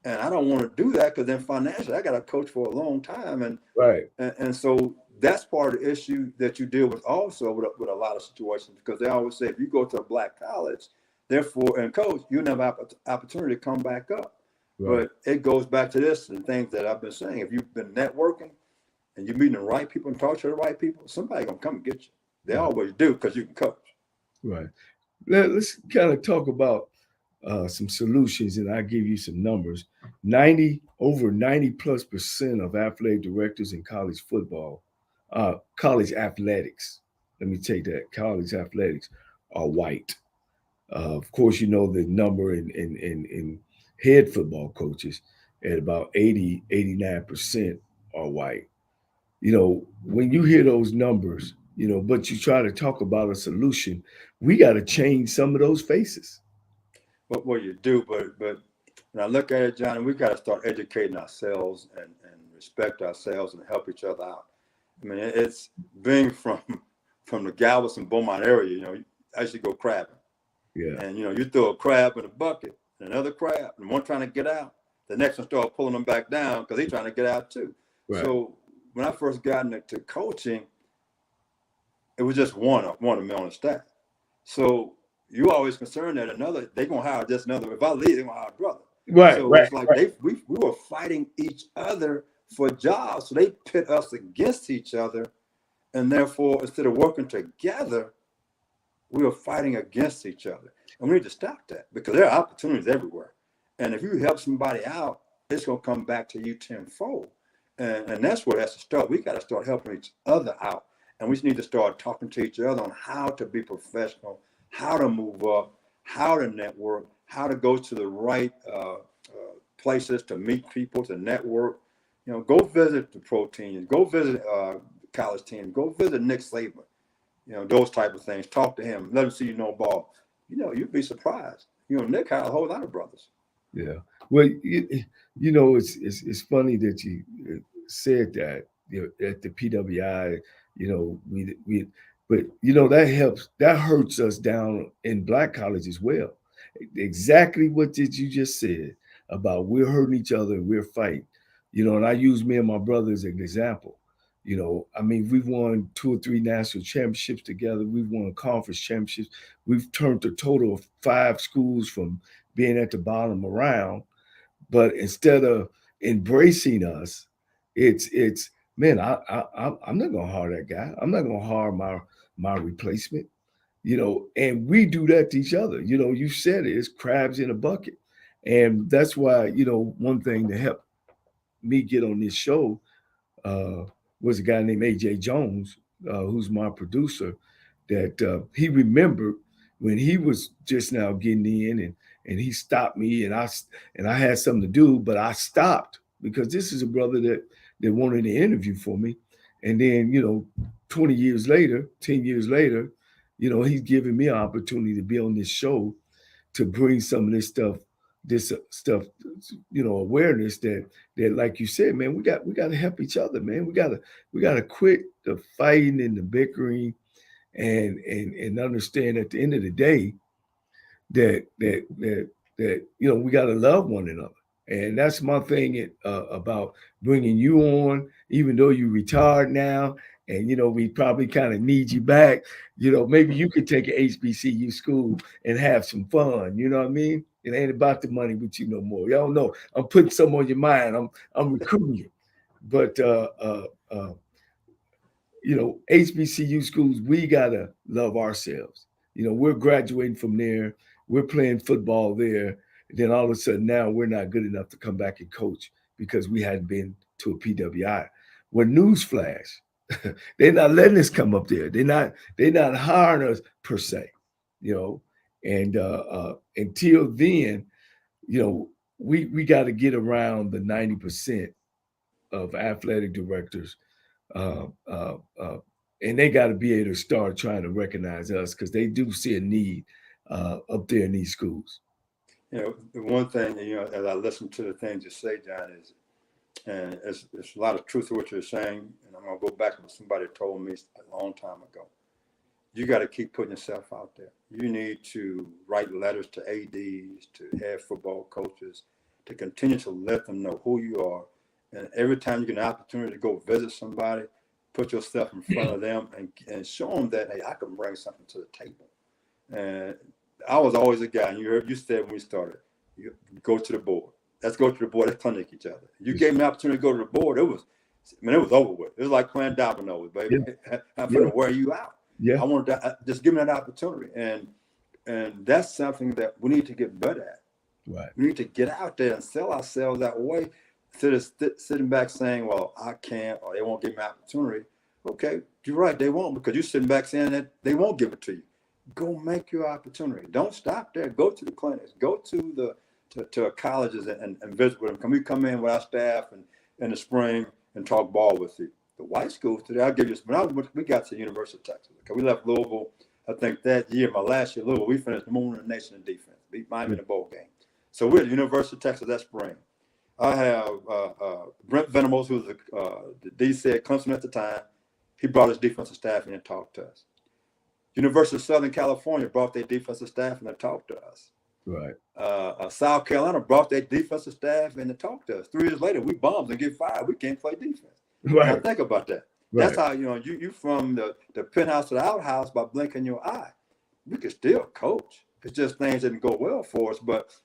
Speaker 3: And I don't want to do that because then financially I got to coach for a long time.
Speaker 2: right,
Speaker 3: And so that's part of the issue that you deal with also with a lot of situations because they always say if you go to a black college, therefore, and coach, you never have an opportunity to come back up.
Speaker 2: right.
Speaker 3: But it goes back to this and things that I've been saying. If you've been networking and you're meeting the right people and talking to the right people, somebody gonna come and get you. They always do because you can coach.
Speaker 2: Right. Let's kind of talk about some solutions, and I'll give you some numbers. Over 90+% of athletic directors in college football, college athletics. Let me take that. College athletics are white. Of course, the number in head football coaches at about 89% are white. When you hear those numbers, but you try to talk about a solution, we got to change some of those faces.
Speaker 3: What you do, but when I look at it, Johnny, we got to start educating ourselves and respect ourselves and help each other out. I mean, it's being from the Galveston Beaumont area. I used to go crabbing.
Speaker 2: Yeah.
Speaker 3: And you throw a crab in a bucket, and another crab, and one trying to get out. The next one start pulling them back down because he's trying to get out too.
Speaker 2: Right.
Speaker 3: So when I first got into coaching, it was just one of me on the staff. So you always concerned that they're gonna hire just another. If I leave, they're gonna hire a brother.
Speaker 2: Right.
Speaker 3: So
Speaker 2: Right.
Speaker 3: it's like we were fighting each other for jobs. So they pit us against each other, and therefore instead of working together, we were fighting against each other. And we need to stop that because there are opportunities everywhere. And if you help somebody out, it's going to come back to you tenfold. And that's where it has to start. We got to start helping each other out. And we just need to start talking to each other on how to be professional, how to move up, how to network, how to go to the right places to meet people, to network. Go visit the pro teams, go visit college teams, go visit Nick Saban, those type of things. Talk to him, let him see ball. You'd be surprised. Nick had a whole lot of brothers.
Speaker 2: Yeah. Well, it's funny that you said that. At the PWI, but that hurts us down in black college as well. Exactly what did you just said about we're hurting each other and we're fighting. And I use me and my brother as an example. I mean, we've won 2 or 3 national championships together. We've won conference championships. We've turned a total of 5 schools from being at the bottom around. But instead of embracing us, it's man, I'm not gonna hire that guy. I'm not gonna hire my replacement. And we do that to each other. You said it, it's crabs in a bucket. And that's why, one thing to help me get on this show uh, was a guy named AJ Jones, who's my producer, that he remembered when he was just now getting in, and he stopped me, and I had something to do, but I stopped because this is a brother that wanted to interview for me. And then 20 years later, 10 years later, he's giving me an opportunity to be on this show to bring some of this stuff, awareness that, like you said, man, we got to help each other, man. We gotta quit the fighting and the bickering, and understand at the end of the day that we got to love one another. And that's my thing about bringing you on, even though you're retired now, and we probably kind of need you back. Maybe you could take an HBCU school and have some fun. You know what I mean? It ain't about the money with you no more. Y'all know I'm putting some on your mind. I'm recruiting you, but HBCU schools, we gotta love ourselves. We're graduating from there. We're playing football there. Then all of a sudden now we're not good enough to come back and coach because we hadn't been to a PWI. Well, newsflash, they're not letting us come up there. They're not hiring us per se, and until then, we got to get around the 90% of athletic directors, uh, uh, uh, and they got to be able to start trying to recognize us because they do see a need up there in these schools.
Speaker 3: The one thing, as I listen to the things you say, John, is, and it's a lot of truth to what you're saying, and I'm going to go back to what somebody told me a long time ago. You got to keep putting yourself out there. You need to write letters to ADs, to head football coaches, to continue to let them know who you are. And every time you get an opportunity to go visit somebody, put yourself in front of them and show them that, hey, I can bring something to the table. And I was always a guy, and you said when we started, you go to the board. Let's go to the board. Let's clinic each other. You gave me the opportunity to go to the board. It was over with. It was like playing dominoes, baby. Yeah. I'm going to wear you out.
Speaker 2: Yeah.
Speaker 3: I wanted to just give me that opportunity. And that's something that we need to get better at.
Speaker 2: Right.
Speaker 3: We need to get out there and sell ourselves that way instead of sitting back saying, well, I can't, or they won't give me an opportunity. Okay, you're right. They won't, because you're sitting back saying that they won't give it to you. Go make your opportunity. Don't stop there. Go to the clinics. Go to the colleges and visit with them. Can we come in with our staff and in the spring and talk ball with you? The white schools today, I'll give you some. We got to the University of Texas. Okay, we left Louisville. I think that year, my last year, Louisville, we finished number 1 in the nation in defense. Beat Miami in the bowl game. So we're at the University of Texas that spring. I have Brent Venables, who was the DC at Clemson at the time. He brought his defensive staff in and talked to us. University of Southern California brought their defensive staff in and talked to us.
Speaker 2: Right.
Speaker 3: South Carolina brought their defensive staff in and talked to us. 3 years later, we bombed and get fired. We can't play defense.
Speaker 2: Right.
Speaker 3: Now think about that. Right. That's how you from the penthouse to the outhouse by blinking your eye. We could still coach. It's just things didn't go well for us. But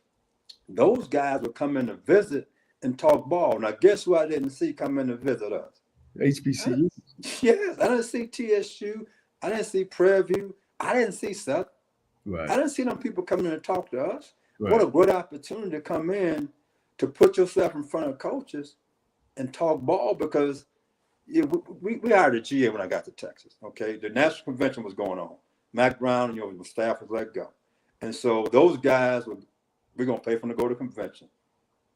Speaker 3: those guys would come in to visit and talk ball. Now, guess who I didn't see come in to visit us?
Speaker 2: HBCU.
Speaker 3: Yes, I didn't see TSU. I didn't see Prairie View. I didn't see Seth.
Speaker 2: Right.
Speaker 3: I didn't see them people coming in and talk to us.
Speaker 2: Right.
Speaker 3: What a great opportunity to come in to put yourself in front of coaches and talk ball, because we hired a GA when I got to Texas. Okay, the national convention was going on. Mac Brown, the staff was let go, and so those guys we're gonna pay for them to go to the convention.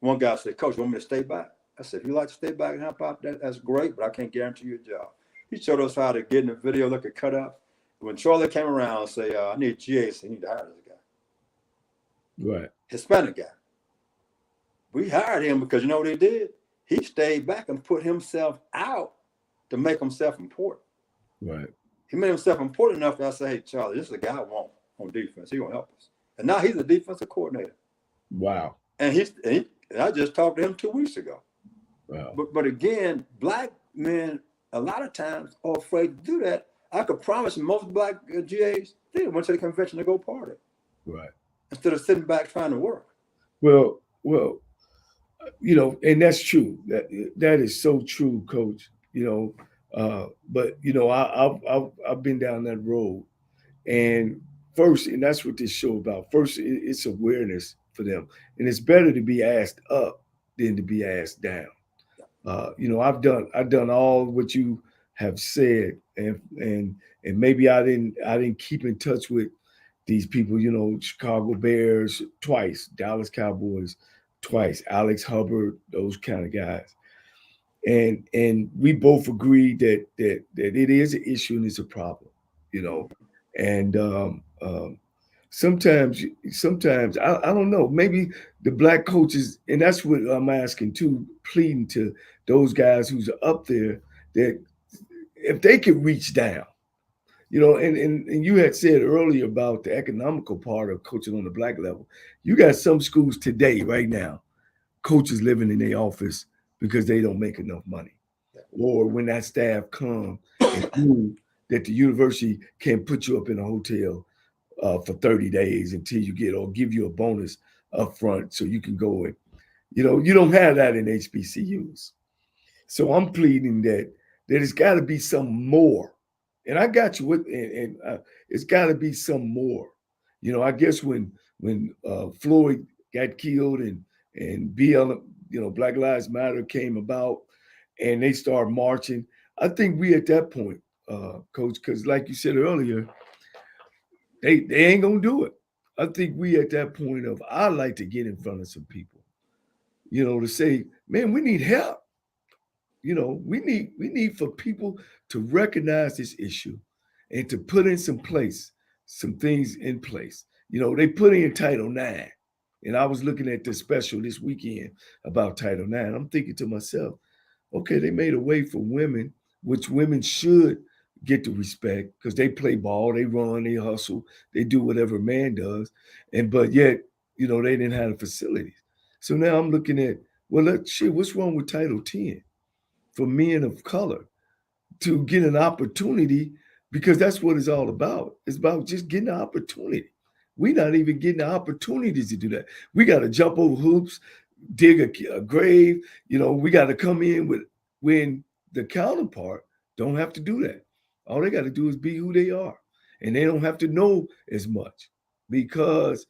Speaker 3: One guy said, "Coach, you want me to stay back?" I said, if you like to stay back and help out, that's great, but I can't guarantee you a job. He showed us how to get in the video, look at cut up. When Charlie came around and say, I need GA, so you need to hire this guy.
Speaker 2: Right.
Speaker 3: Hispanic guy. We hired him because you know what he did? He stayed back and put himself out to make himself important.
Speaker 2: Right.
Speaker 3: He made himself important enough that I say, hey, Charlie, this is the guy I want on defense. He's going to help us. And now he's a defensive coordinator.
Speaker 2: Wow.
Speaker 3: And I just talked to him 2 weeks ago.
Speaker 2: Wow.
Speaker 3: But again, black men a lot of times are afraid to do that. I could promise you most black GAs, they went to the convention to go party.
Speaker 2: Right.
Speaker 3: Instead of sitting back trying to work.
Speaker 2: Well, you know, and that's true. That is so true, Coach. You know, but you know, I've been down that road, and first, and that's what this show about. First, it's awareness for them, and it's better to be asked up than to be asked down. You know, I've done all what you have said, and maybe I didn't keep in touch with these people. You know, Chicago Bears twice, Dallas Cowboys twice, Alex Hubbard, those kind of guys, and we both agreed that it is an issue and it's a problem. You know, and sometimes I don't know, maybe the black coaches, and that's what I'm asking too, pleading to those guys who's up there, that if they could reach down, you know, and you had said earlier about the economical part of coaching on the black level. You got some schools today, right now, coaches living in their office because they don't make enough money. Or when that staff come and prove that the university can put you up in a hotel for 30 days until you get, or give you a bonus up front so you can go in. You know, you don't have that in HBCUs. So I'm pleading that it's got to be some more. And I got you with, and it's got to be some more. You know, I guess when Floyd got killed and BL, you know, Black Lives Matter came about and they started marching, I think we at that point, Coach, because like you said earlier, they ain't gonna do it. I think we at that point of, I like to get in front of some people, you know, to say, man, we need help. You know, we need for people to recognize this issue and to put in some things in place. You know, they put in Title IX, and I was looking at the special this weekend about Title IX. I'm thinking to myself, okay, they made a way for women, which women should get the respect because they play ball, they run, they hustle, they do whatever a man does, but yet, you know, they didn't have the facilities. So now I'm looking at, well, what's wrong with Title 10? For men of color to get an opportunity, because that's what it's all about. It's about just getting an opportunity. We're not even getting the opportunities to do that. We got to jump over hoops, dig a grave. You know, we got to come in when the counterpart don't have to do that. All they got to do is be who they are. And they don't have to know as much because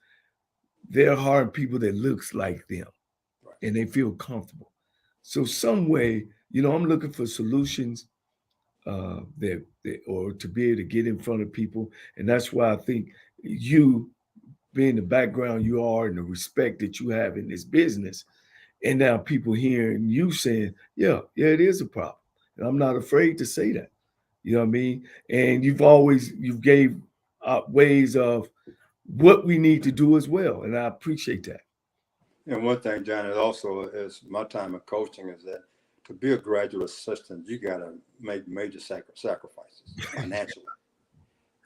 Speaker 2: they're hiring people that looks like them and they feel comfortable. So some way, you know, I'm looking for solutions that or to be able to get in front of people. And that's why I think you, being the background you are and the respect that you have in this business, and now people hearing you saying, yeah, it is a problem. And I'm not afraid to say that. You know what I mean? And you've gave ways of what we need to do as well. And I appreciate that.
Speaker 3: And one thing, John, is my time of coaching is that to be a graduate assistant, you got to make major sacrifices financially.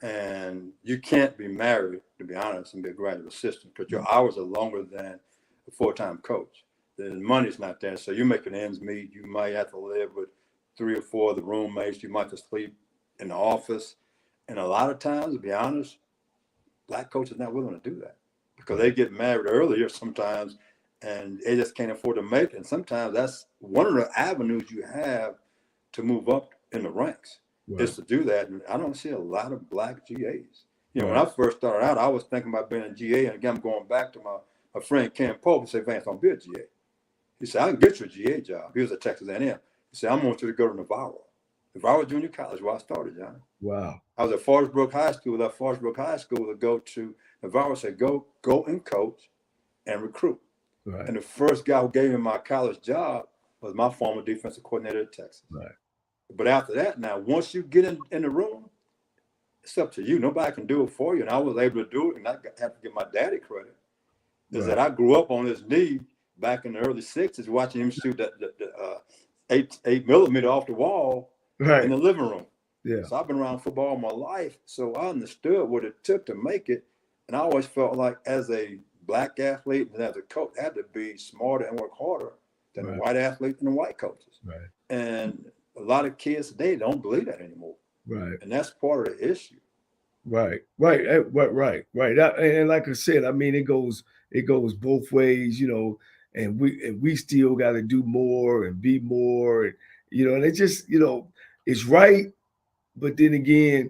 Speaker 3: And you can't be married, to be honest, and be a graduate assistant because your hours are longer than a full-time coach. The money's not there. So you're making ends meet. You might have to live with 3 or 4 of the roommates. You might have to sleep in the office. And a lot of times, to be honest, black coaches are not willing to do that because they get married earlier sometimes and they just can't afford to make it. And sometimes that's one of the avenues you have to move up in the ranks is to do that. And I don't see a lot of black GAs. You know, when I first started out, I was thinking about being a GA. And again, I'm going back to my friend Ken Pope and say, Vance, don't be a GA. He said, I can get you a GA job. He was at Texas A&M. He said, I want you to go to Navarro. Navarro Junior College, where I started, John.
Speaker 2: Wow. I
Speaker 3: was at Forest Brook High School. Left Forest Brook High School to go to Navarro. Said, go and coach and recruit. Right. And the first guy who gave me my college job was my former defensive coordinator at Texas.
Speaker 2: Right.
Speaker 3: But after that, now, once you get in the room, it's up to you. Nobody can do it for you. And I was able to do it, and I have to give my daddy credit. Is that I grew up on his knee back in the early 60s, watching him shoot the 8mm off the wall in the living room.
Speaker 2: Yeah.
Speaker 3: So I've been around football all my life, so I understood what it took to make it. And I always felt like as a black athlete and as a coach, I had to be smarter and work harder than the white athlete and the white coaches.
Speaker 2: Right.
Speaker 3: And a lot of kids today don't believe that anymore.
Speaker 2: Right.
Speaker 3: And that's part of the issue.
Speaker 2: Right. And like I said, I mean, it goes both ways, you know, and we still got to do more and be more, and you know, and it just, you know, it's right, but then again,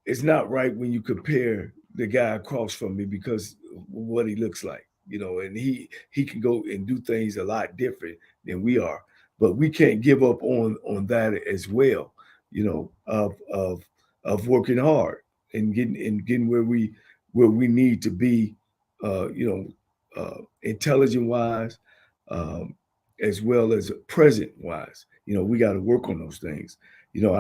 Speaker 2: it's not right when you compare the guy across from me because of what he looks like, you know, and he can go and do things a lot different than we are, but we can't give up on that as well, you know, of working hard and getting where we need to be, you know, intelligent wise, as well as present wise. You know, we got to work on those things. You know,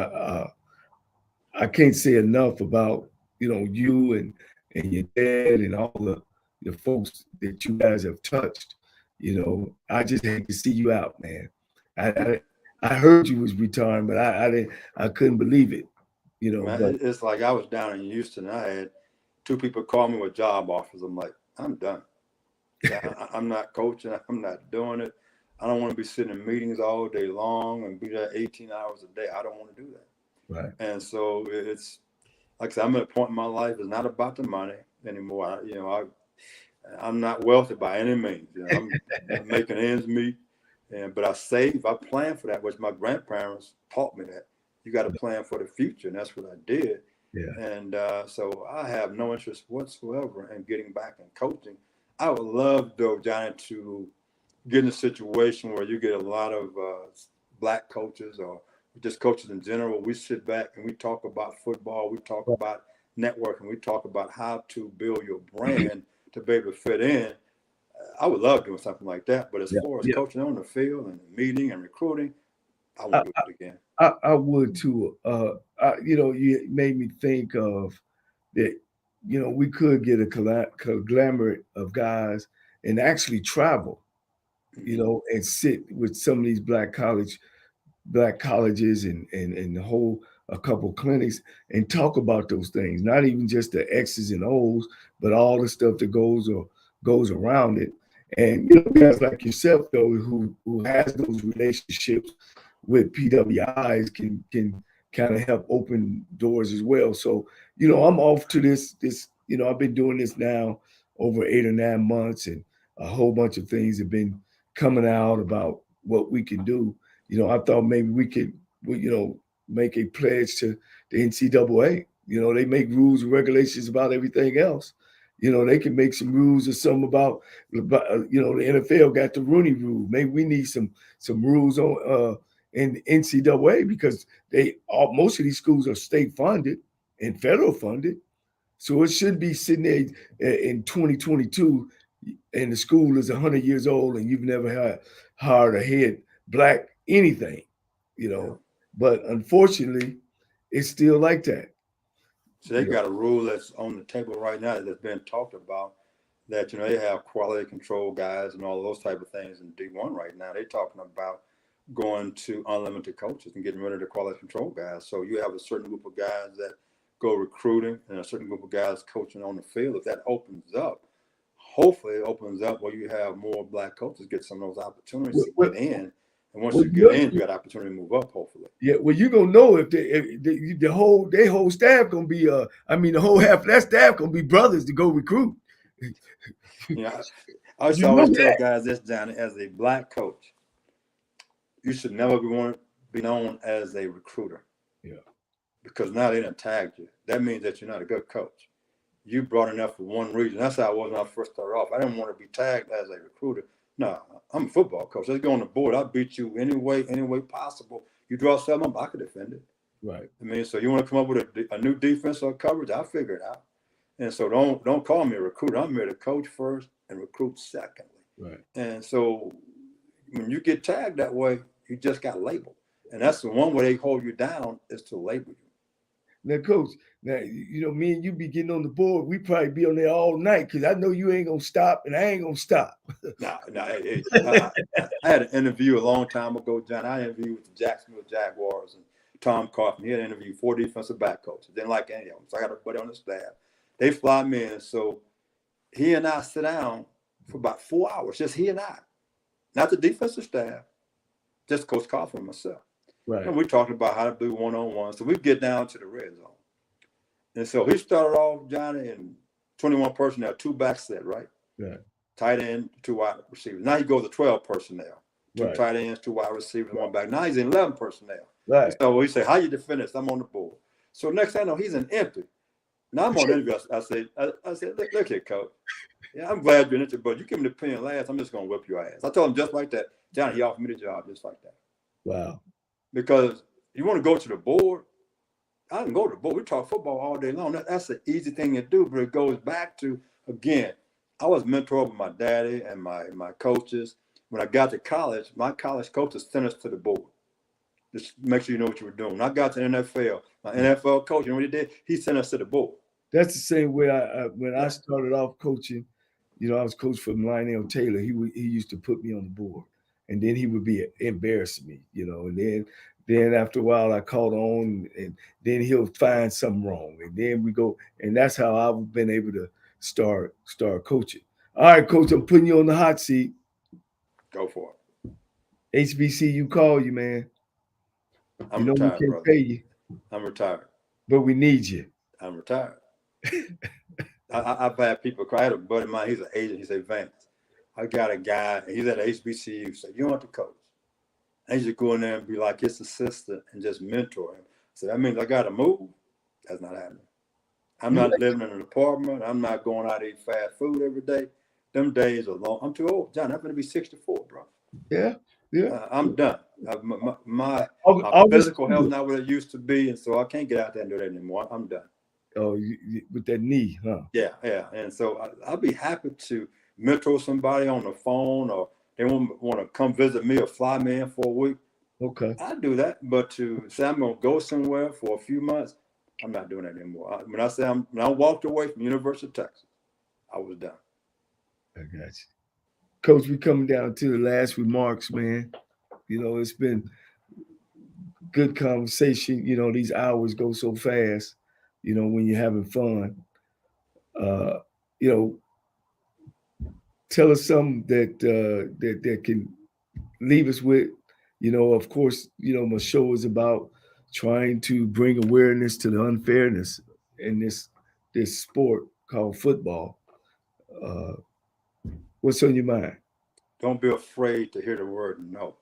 Speaker 2: I can't say enough about, you know, you and your dad and all the folks that you guys have touched. You know, I just hate to see you out, man. I heard you was retiring, but I couldn't believe it. You know,
Speaker 3: man, it's like I was down in Houston. I had 2 people call me with job offers. I'm like, I'm done. I'm not coaching. I'm not doing it. I don't want to be sitting in meetings all day long and be there 18 hours a day. I don't want to do that.
Speaker 2: Right.
Speaker 3: And so it's like I said, I'm at a point in my life. It's not about the money anymore. I'm not wealthy by any means. You know, I'm making ends meet, but I save. I plan for that, which my grandparents taught me that. You got to plan for the future, and that's what I did.
Speaker 2: Yeah.
Speaker 3: And so I have no interest whatsoever in getting back in coaching. I would love, though, Johnny, to get in a situation where you get a lot of black coaches or just coaches in general. We sit back and we talk about football. We talk about networking. We talk about how to build your brand to be able to fit in. I would love doing something like that. But as far as coaching on the field and meeting and recruiting, I won't do it again.
Speaker 2: I would too. You know, you made me think of that. You know, we could get a conglomerate of guys and actually travel. You know, and sit with some of these black colleges and hold a couple clinics and talk about those things. Not even just the X's and O's, but all the stuff that goes around it. And you know, guys like yourself though, who has those relationships with PWIs can kind of help open doors as well. So, you know, I'm off to this, you know, I've been doing this now over 8 or 9 months, and a whole bunch of things have been coming out about what we can do. You know, I thought maybe we could, you know, make a pledge to the NCAA. You know, they make rules and regulations about everything else. You know, they can make some rules or something about you know, the NFL got the Rooney Rule. Maybe we need some rules on in NCAA because most of these schools are state funded and federal funded. So it should be sitting there in 2022 and the school is 100 years old and you've never hired a head black anything, you know. But unfortunately, it's still like that.
Speaker 3: So they got a rule that's on the table right now that's been talked about that, you know, they have quality control guys and all those type of things in D1 right now. They're talking about going to unlimited coaches and getting rid of the quality control guys. So you have a certain group of guys that go recruiting and a certain group of guys coaching on the field. If that opens up, hopefully it opens up where you have more black coaches get some of those opportunities to get in. And once you get in, you got opportunity to move up, hopefully.
Speaker 2: Yeah, well, you're gonna know if their whole staff gonna be the whole half of that staff gonna be brothers to go recruit.
Speaker 3: Yeah, I used to always tell guys this, Johnny, as a black coach, you should never be known as a recruiter.
Speaker 2: Yeah.
Speaker 3: Because now they done tagged you. That means that you're not a good coach. You brought enough for one reason. That's how I was when I first started off. I didn't want to be tagged as a recruiter. No, I'm a football coach. Let's go on the board. I'll beat you any way possible. You draw something up, I could defend it.
Speaker 2: Right.
Speaker 3: I mean, so you want to come up with a new defense or coverage, I'll figure it out. And so don't call me a recruiter. I'm here to coach first and recruit secondly.
Speaker 2: Right.
Speaker 3: And so when you get tagged that way, You just got labeled. And that's the one way they hold you down is to label you.
Speaker 2: Now, Coach, me and you be getting on the board. We probably be on there all night because I know you ain't gonna stop, and I ain't gonna stop.
Speaker 3: I had an interview a long time ago, John. I interviewed with the Jacksonville Jaguars and Tom Coughlin. He had interviewed 4 defensive back coaches. Didn't like any of them, so I got a buddy on the staff. They fly me in, so he and I sit down for about 4 hours, just he and I, not the defensive staff, just Coach Coughlin and myself.
Speaker 2: Right.
Speaker 3: And we talked about how to do one-on-one. So we get down to the red zone. And so he started off, Johnny, in 21 personnel, 2 back set, right?
Speaker 2: Right.
Speaker 3: Tight end, 2 wide receivers. Now he goes to 12 personnel. 2
Speaker 2: right.
Speaker 3: tight ends, 2 wide receivers, 1 back. Now he's in 11 personnel.
Speaker 2: Right.
Speaker 3: So he said, how you defend this? I'm on the board. So next thing I know, he's in empty. Now I'm on the interview. I said, look here, Coach. Yeah, I'm glad you're in it, but you give me the pen last, I'm just going to whip your ass. I told him just like that. Johnny, he offered me the job just like that.
Speaker 2: Wow.
Speaker 3: Because you want to go to the board, I can go to the board. We talk football all day long. That's an easy thing to do, but it goes back to, again, I was mentored by my daddy and my coaches. When I got to college, my college coaches sent us to the board. Just make sure you know what you were doing. When I got to the NFL, my NFL coach, you know what he did? He sent us to the board.
Speaker 2: That's the same way when I started off coaching, I was coach for Lionel Taylor. He used to put me on the board. And then he would be embarrassing me, and then after a while I caught on, and then he'll find something wrong. And then we go, and that's how I've been able to start coaching. All right, Coach, I'm putting you on the hot seat.
Speaker 3: Go for it.
Speaker 2: HBCU call you, man.
Speaker 3: I'm retired,
Speaker 2: we can't
Speaker 3: brother.
Speaker 2: pay you.
Speaker 3: I'm retired.
Speaker 2: But we need you.
Speaker 3: I'm retired. I've had people cry. I had a buddy of mine, he's an agent. He said, Vance, I got a guy, and he's at HBCU. So you want the coach? I just go in there and be like his assistant and just mentor him. So that means I got to move. That's not happening. I'm not living in an apartment. I'm not going out to eat fast food every day. Them days are long. I'm too old, John. I'm going to be 64, bro.
Speaker 2: Yeah.
Speaker 3: I'm done. My physical health is not what it used to be, and so I can't get out there and do that anymore. I'm done.
Speaker 2: Oh, with that knee, huh?
Speaker 3: Yeah. And so I'll be happy to mentor somebody on the phone, or they want to come visit me or fly me in for a week.
Speaker 2: Okay.
Speaker 3: I do that, but to say I'm going to go somewhere for a few months, I'm not doing that anymore. When I walked away from University of Texas, I was done.
Speaker 2: I got you. Coach, we coming down to the last remarks, man. It's been good conversation. These hours go so fast, when you're having fun. Tell us something that can leave us with, of course, my show is about trying to bring awareness to the unfairness in this sport called football. What's on your mind?
Speaker 3: Don't be afraid to hear the word no.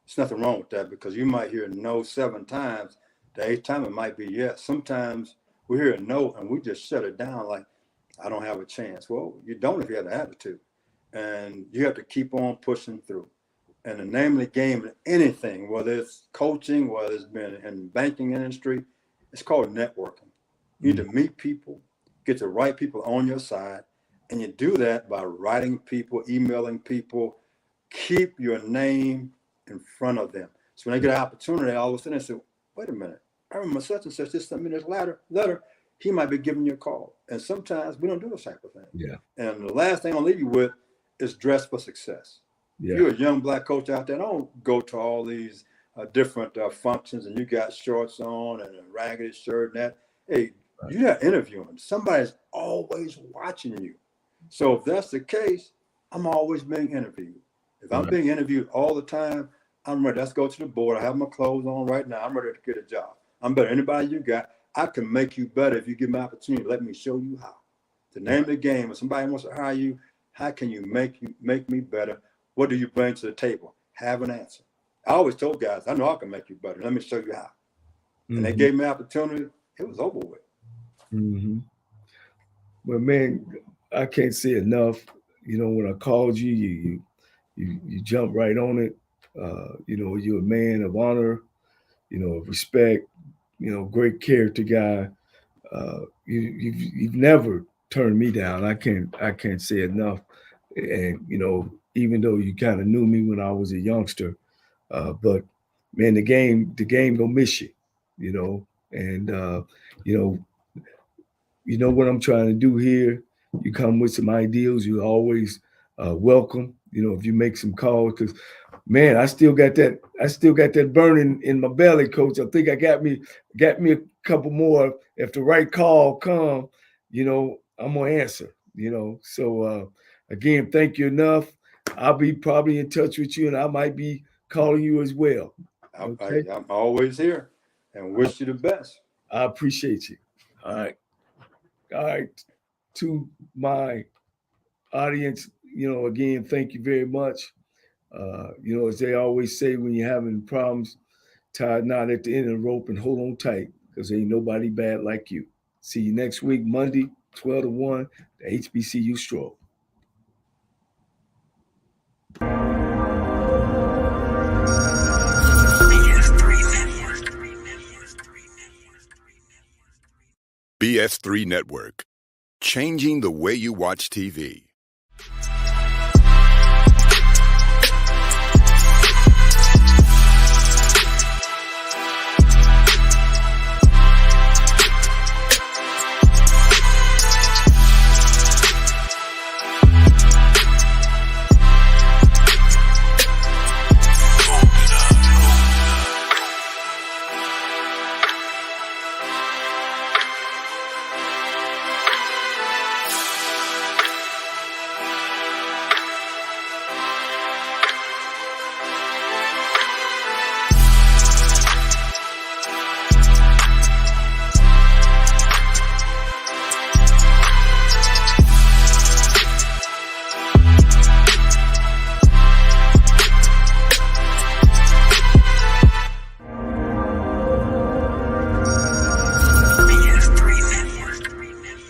Speaker 3: There's nothing wrong with that, because you might hear no 7 times. The 8th time it might be yes. Sometimes we hear no and we just shut it down like, I don't have a chance. Well, you don't if you have the attitude. And you have to keep on pushing through. And the name of the game in anything, whether it's coaching, whether it's been in the banking industry, it's called networking. You need to meet people, get the right people on your side. And you do that by writing people, emailing people, keep your name in front of them. So when they get an opportunity, all of a sudden they say, wait a minute, I remember such and such just sent me this letter, he might be giving you a call. And sometimes we don't do this type of thing.
Speaker 2: Yeah.
Speaker 3: And the last thing I'll leave you with is dress for success. Yeah. You're a young black coach out there, don't go to all these different functions and you got shorts on and a raggedy shirt and that. Hey, you're not interviewing. Somebody's always watching you. So if that's the case, I'm always being interviewed. If I'm being interviewed all the time, I'm ready. Let's go to the board. I have my clothes on right now. I'm ready to get a job. I'm better than anybody you got. I can make you better if you give me an opportunity. Let me show you how. The name of the game, if somebody wants to hire you, how can you make me better? What do you bring to the table? Have an answer. I always told guys, I know I can make you better. Let me show you how. And they gave me an opportunity. It was over with.
Speaker 2: Mm-hmm. Well, man, I can't say enough. When I called you, you jumped right on it. You're a man of honor, of respect, great character guy. You've never turned me down. I can't say enough. And even though you kind of knew me when I was a youngster, But man, the game gonna miss you, and you know what I'm trying to do here. You come with some ideals, you're always welcome. If you make some calls, because man, I still got that burning in my belly, Coach. I think I got me a couple more. If the right call come, I'm gonna answer. So again, thank you enough. I'll be probably in touch with you, and I might be calling you as well. Okay?
Speaker 3: I'm always here, and wish you the best.
Speaker 2: I appreciate you. All right. To my audience, again, thank you very much. As they always say, when you're having problems, tie a knot at the end of the rope and hold on tight, because ain't nobody bad like you. See you next week, Monday, 12 to 1, the HBCU Stroll.
Speaker 4: BS3 Network, changing the way you watch TV.